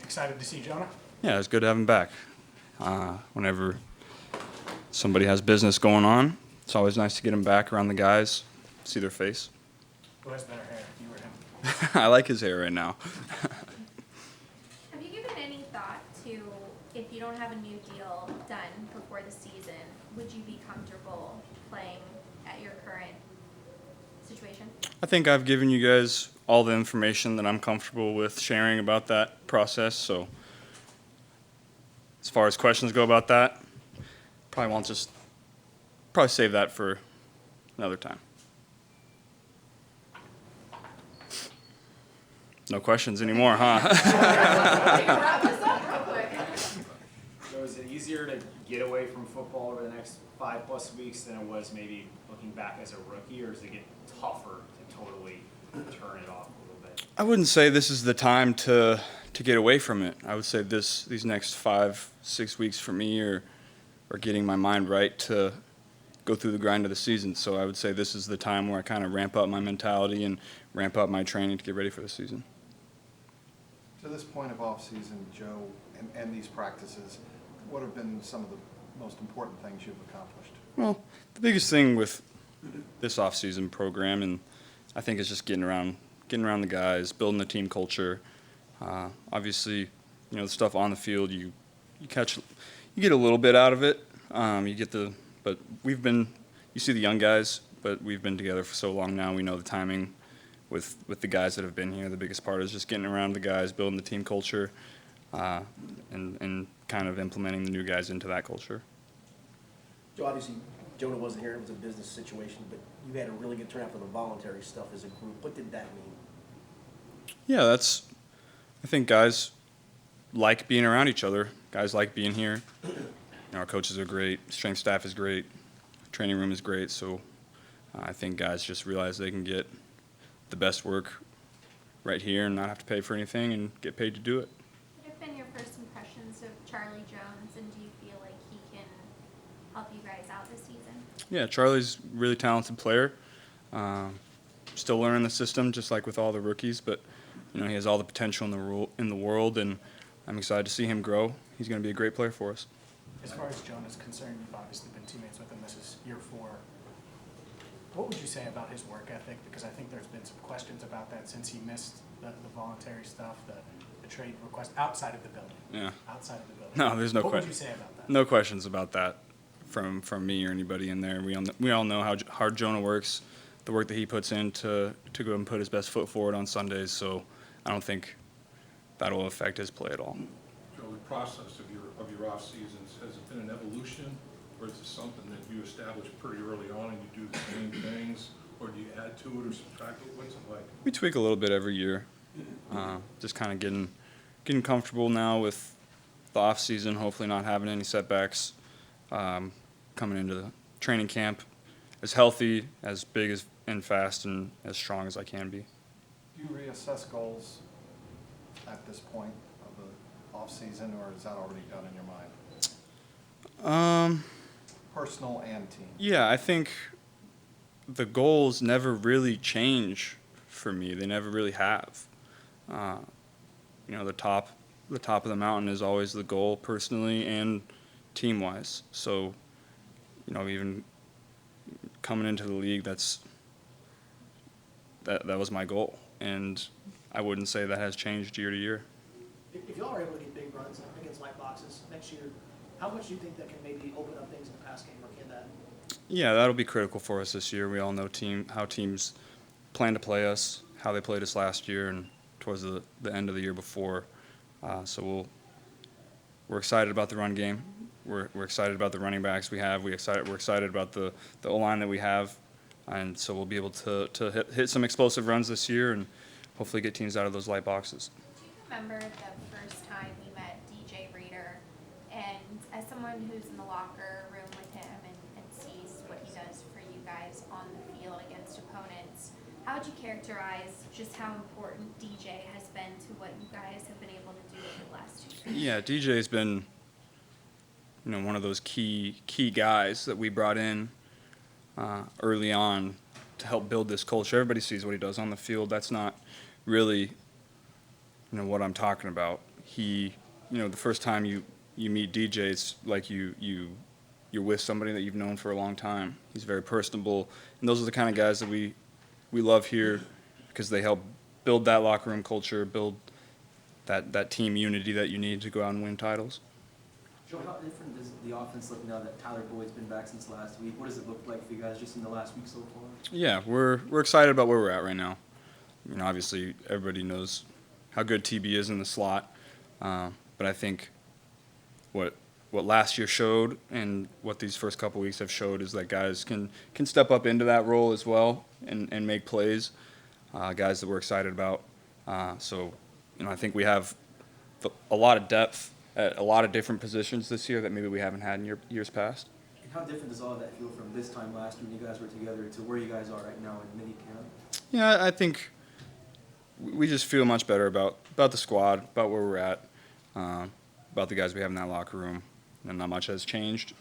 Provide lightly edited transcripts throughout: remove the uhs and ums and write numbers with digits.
Excited to see Jonah? Yeah, it's good to have him back. Whenever somebody has business going on, it's always nice to get him back around the guys, see their face. Who has better hair, you or him? I like his hair right now. Have you given any thought to, if you don't have a new deal done before the season, would you be comfortable playing at your current situation? I think I've given you guys all the information that I'm comfortable with sharing about that process, so as far as questions go about that, probably save that for another time. No questions anymore, huh? Wrap this up real quick. So is it easier to get away from football over the next 5+ weeks than it was maybe looking back as a rookie, or does it get tougher to totally turn it off a little bit? I wouldn't say this is the time to get away from it. I would say these next 5-6 weeks for me are getting my mind right to go through the grind of the season. So I would say this is the time where I kind of ramp up my mentality and ramp up my training to get ready for the season. To this point of off-season, Joe, and these practices, what have been some of the most important things you've accomplished? Well, the biggest thing with this off-season program, and I think, is just getting around the guys, building the team culture. Obviously, the stuff on the field, you get a little bit out of it. But you see the young guys, but we've been together for so long now. We know the timing with the guys that have been here. The biggest part is just getting around the guys, building the team culture, and kind of implementing the new guys into that culture. So obviously, Jonah wasn't here, it was a business situation, but you had a really good turnout for the voluntary stuff as a group. What did that mean? Yeah, I think guys like being around each other. Guys like being here. Our coaches are great. Strength staff is great. Training room is great. So I think guys just realize they can get the best work right here and not have to pay for anything and get paid to do it. What have been your first impressions of Charlie Jones, and do you feel like he can help you guys out this season? Yeah, Charlie's a really talented player. Still learning the system, just like with all the rookies, but he has all the potential in the world, and I'm excited to see him grow. He's going to be a great player for us. As far as Jonah's concerned, you've obviously been teammates with him. This is year 4. What would you say about his work ethic? Because I think there's been some questions about that since he missed the voluntary stuff, the trade request outside of the building. Yeah. Outside of the building. No, there's no What question. would you say about that? No questions about that from me or anybody in there. We all know how hard Jonah works, the work that he puts in to go and put his best foot forward on Sundays. So I don't think that'll affect his play at all. So the process of your off seasons, has it been an evolution, or is it something that you establish pretty early on and you do the same things, or do you add to it or subtract it? What's it like? We tweak a little bit every year. Just kind of getting comfortable now with the off season. Hopefully not having any setbacks. Coming into the training camp as healthy, as big and fast, and as strong as I can be. Do you reassess goals at this point of the off-season, or is that already done in your mind? Personal and team. Yeah, I think the goals never really change for me. They never really have. The top of the mountain is always the goal, personally and team-wise. So, even coming into the league, that was my goal, and I wouldn't say that has changed year to year. If y'all are able to get big runs against light boxes next year, how much do you think that can maybe open up things in the pass game, or can that? Yeah, that'll be critical for us this year. We all know how teams plan to play us, how they played us last year and towards the end of the year before. So we're excited about the run game. We're excited about the running backs we have. We're excited about the O-line that we have, and so we'll be able to hit some explosive runs this year and hopefully get teams out of those light boxes. Do you remember the first time you met DJ Reader, and as someone who's in the locker room with him and sees what he does for you guys on the field against opponents, how would you characterize just how important DJ has been to what you guys have been able to do over the last 2 years? Yeah, DJ's been one of those key guys that we brought in early on to help build this culture. Everybody sees what he does on the field. That's not really what I'm talking about. the first time you meet DJ, it's like you're with somebody that you've known for a long time. He's very personable, and those are the kind of guys that we love here because they help build that locker room culture, build that team unity that you need to go out and win titles. Joe, how different does the offense look now that Tyler Boyd's been back since last week? What does it look like for you guys just in the last week so far? Yeah, we're excited about where we're at right now. Obviously everybody knows how good TB is in the slot, but I think what last year showed and what these first couple weeks have showed is that guys can step up into that role as well and make plays, guys that we're excited about. So I think we have a lot of depth at a lot of different positions this year that maybe we haven't had in years past. And how different does all of that feel from this time last year when you guys were together to where you guys are right now in minicamp? Yeah, I think we just feel much better about the squad, about where we're at, about the guys we have in that locker room. And not much has changed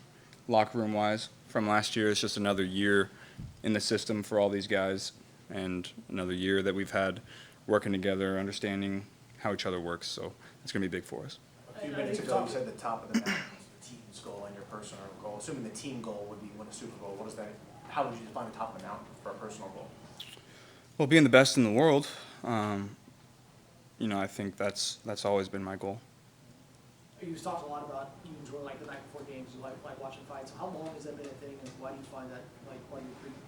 locker room-wise from last year. It's just another year in the system for all these guys and another year that we've had working together, understanding how each other works. So it's going to be big for us. A few minutes ago, you said the top of the mountain was the team's goal and your personal goal. Assuming the team goal would be win a Super Bowl, how would you define the top of the mountain for a personal goal? Well, being the best in the world, I think that's always been my goal. You've talked a lot about you enjoy like the night before games, you like watching fights. How long has that been a thing, and why do you find that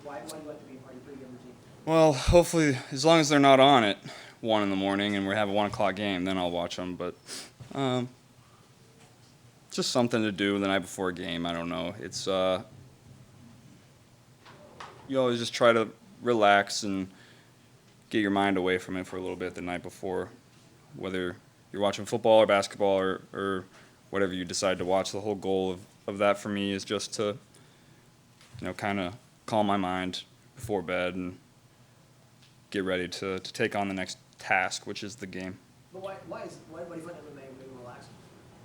why do you like to be a part of your pregame routine? Well, hopefully, as long as they're not on at 1 in the morning and we have a 1 o'clock game, then I'll watch them. But just something to do the night before a game. I don't know. It's you always just try to relax and get your mind away from it for a little bit the night before, whether you're watching football or basketball or whatever you decide to watch. The whole goal of that for me is just to, kind of calm my mind before bed and get ready to take on the next task, which is the game. But why do you find MMA maybe relaxing?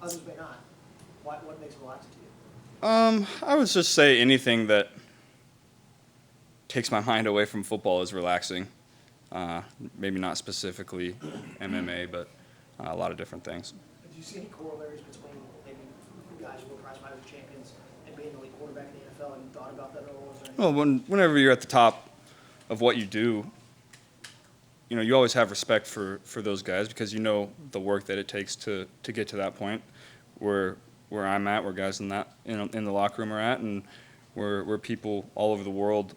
Others may not. What makes it relaxing to you? I would just say anything that takes my mind away from football is relaxing. Maybe not specifically MMA, but a lot of different things. Do you see any corollaries between maybe you guys who were prize fighter champions and being the elite quarterback in the NFL? Have you thought about that at all? Is there any- Well, whenever you're at the top of what you do, you always have respect for those guys because you know the work that it takes to get to that point where I'm at, where guys in the locker room are at, and where people all over the world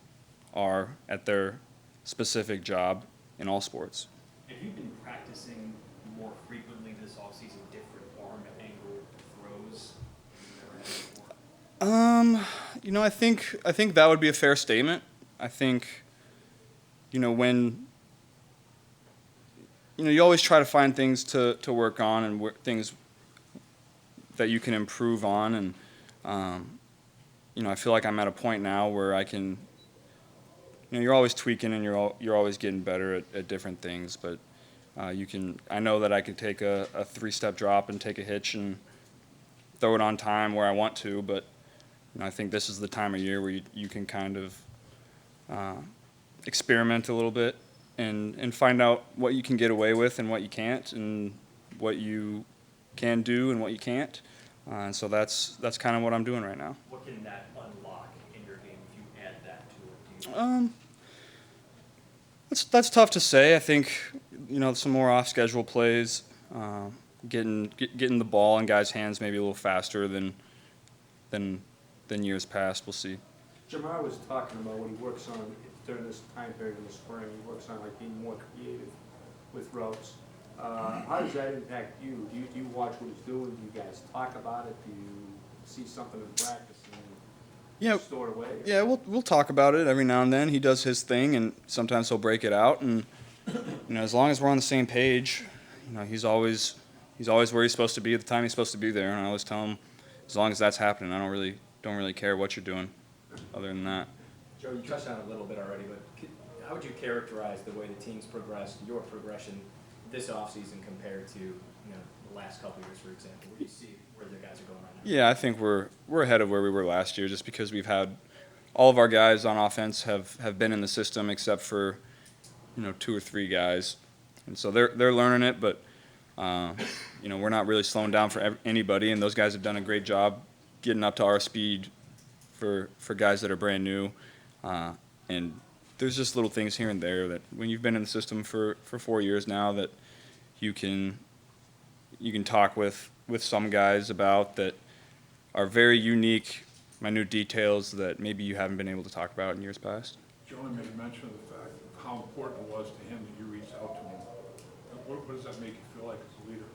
are at their specific job in all sports. Have you been practicing more frequently this offseason, different arm angle throws than you ever had before? I think that would be a fair statement. I think, when you always try to find things to work on and things that you can improve on, and I feel like I'm at a point now where I can. You're always tweaking and you're always getting better at different things, but I know that I could take a 3-step drop and take a hitch and throw it on time where I want to, but I think this is the time of year where you can kind of experiment a little bit and find out what you can get away with and what you can't, and what you can do and what you can't. And so that's kind of what I'm doing right now. What can that unlock in your game if you add that to it? Do you That's tough to say. I think some more off-schedule plays, getting the ball in guys' hands maybe a little faster than years past. We'll see. Jamar was talking about what he works on during this time period in the spring. He works on being more creative with routes. How does that impact you? Do you watch what he's doing? Do you guys talk about it? Do you see something in practice and store it away? Yeah, we'll talk about it every now and then. He does his thing, and sometimes he'll break it out. And as long as we're on the same page, he's always where he's supposed to be at the time he's supposed to be there. And I always tell him, as long as that's happening, I don't really care what you're doing, other than that. Joe, you touched on it a little bit already, but how would you characterize the way the team's progressed, your progression this offseason compared to the last couple of years, for example? Where do you see where the guys are going right now? Yeah, I think we're ahead of where we were last year, just because we've had all of our guys on offense have been in the system except for 2 or 3 guys, and so they're learning it. But we're not really slowing down for anybody, and those guys have done a great job getting up to our speed for guys that are brand new. And there's just little things here and there that when you've been in the system for 4 years now that you can talk with some guys about that are very unique, minute details that maybe you haven't been able to talk about in years past. Jonah made mention of the fact of how important it was to him that you reached out to him. What does that make you feel like as a leader?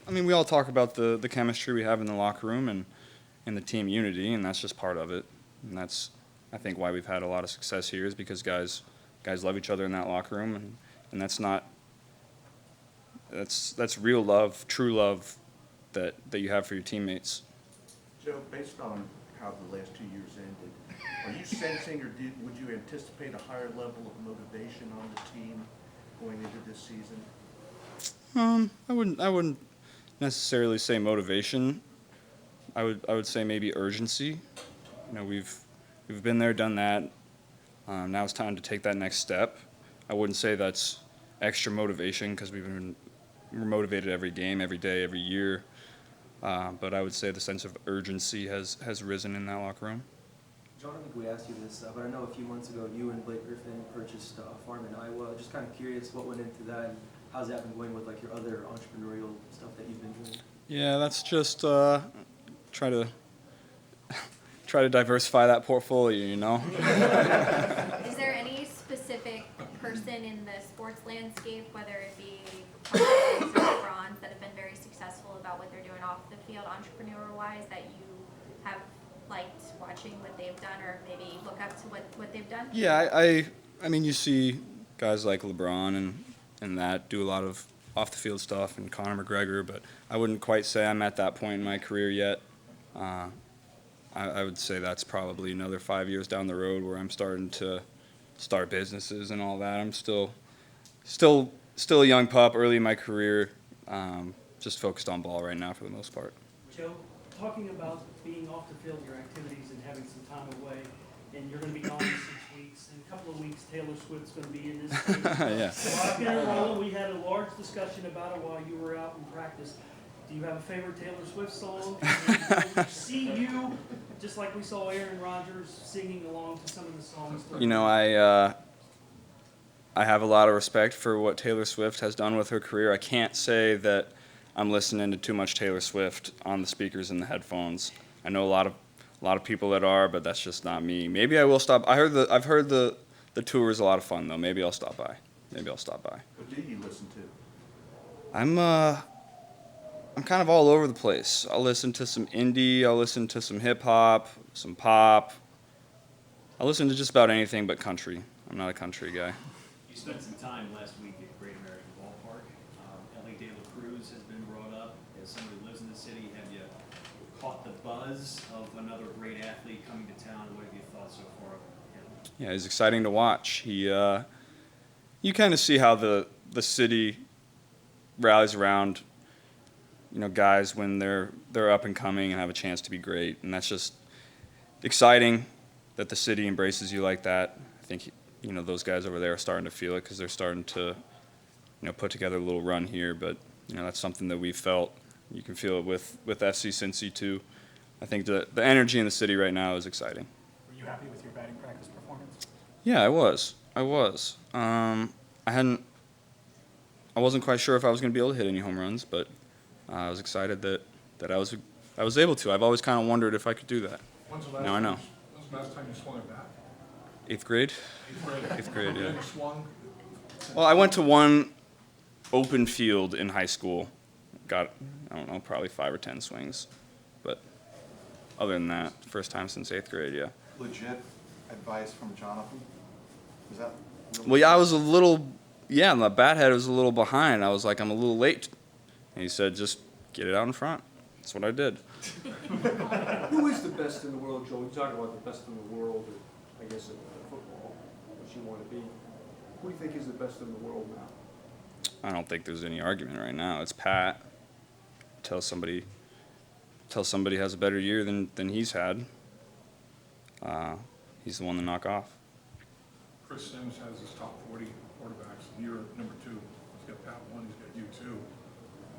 We all talk about the chemistry we have in the locker room and the team unity, and that's just part of it. And that's, I think, why we've had a lot of success here is because guys love each other in that locker room, and that's real love, true love that you have for your teammates. Joe, based on how the last 2 years ended, are you sensing or would you anticipate a higher level of motivation on the team going into this season? I wouldn't necessarily say motivation. I would say maybe urgency. We've been there, done that. Now it's time to take that next step. I wouldn't say that's extra motivation because we're motivated every game, every day, every year. But I would say the sense of urgency has risen in that locker room. John, I think we asked you this, but I know a few months ago you and Blake Griffin purchased a farm in Iowa. Just kind of curious what went into that and how's that been going with like your other entrepreneurial stuff that you've been doing? Yeah, that's just try to diversify that portfolio, Is there any specific person in the sports landscape, whether it be Bengals or LeBron, that have been very successful about what they're doing off the field, entrepreneur-wise, that you have liked watching what they've done, or maybe look up to what they've done? Yeah, I mean, you see guys like LeBron and that do a lot of off-the-field stuff, and Conor McGregor, but I wouldn't quite say I'm at that point in my career yet. I would say that's probably another 5 years down the road where I'm starting to start businesses and all that. I'm still a young pup, early in my career, just focused on ball right now for the most part. Joe, talking about being off the field, your activities, and having some time away, and you're going to be gone in 6 weeks. In a couple of weeks, Taylor Swift's going to be in this state. Yeah. So I've been rolling. We had a large discussion about it while you were out in practice. Do you have a favorite Taylor Swift song? And we see you, just like we saw Aaron Rodgers singing along to some of the songs. I have a lot of respect for what Taylor Swift has done with her career. I can't say that I'm listening to too much Taylor Swift on the speakers and the headphones. I know a lot of people that are, but that's just not me. Maybe I will stop. I've heard the tour is a lot of fun though. Maybe I'll stop by. What do you listen to? I'm kind of all over the place. I'll listen to some indie, I'll listen to some hip hop, some pop. I'll listen to just about anything but country. I'm not a country guy. You spent some time last week at Great American Ballpark. L.A. De La Cruz has been brought up. As someone who lives in the city, have you caught the buzz of another great athlete coming to town? What have you thought so far of him? Yeah, he's exciting to watch. You kind of see how the city rallies around, guys when they're up and coming and have a chance to be great, and that's just exciting that the city embraces you like that. I think those guys over there are starting to feel it because they're starting to put together a little run here. But that's something that we felt. You can feel it with FC Cincy too. I think the energy in the city right now is exciting. Were you happy with your batting practice performance? Yeah, I was. I wasn't quite sure if I was going to be able to hit any home runs, but I was excited that I was able to. I've always kind of wondered if I could do that. Now I know. When's the last time you swung a bat? 8th grade? 8th grade, yeah. You swung? Well, I went to one open field in high school. Got, probably 5 or 10 swings. But other than that, first time since 8th grade, yeah. Legit advice from Jonathan? Is that really? Well, yeah, I was the bat head was a little behind. I was like, I'm a little late. And he said, just get it out in front. That's what I did. Who is the best in the world, Joe? You talk about the best in the world, or I guess in football, what you want to be. Who do you think is the best in the world now? I don't think there's any argument right now. It's Pat. Until somebody has a better year than he's had, he's the one to knock off. Chris Sims has his top 40 quarterbacks, and you're number 2. He's got Pat 1, he's got you 2.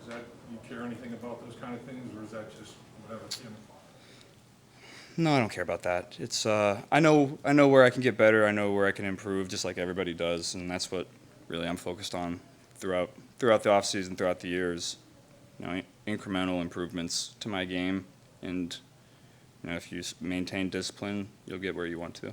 Is that, you care anything about those kind of things, or is that just whatever? No, I don't care about that. It's I know where I can get better. I know where I can improve, just like everybody does, and that's what really I'm focused on throughout the off season, throughout the years. You know, incremental improvements to my game, and you know, if you maintain discipline, you'll get where you want to.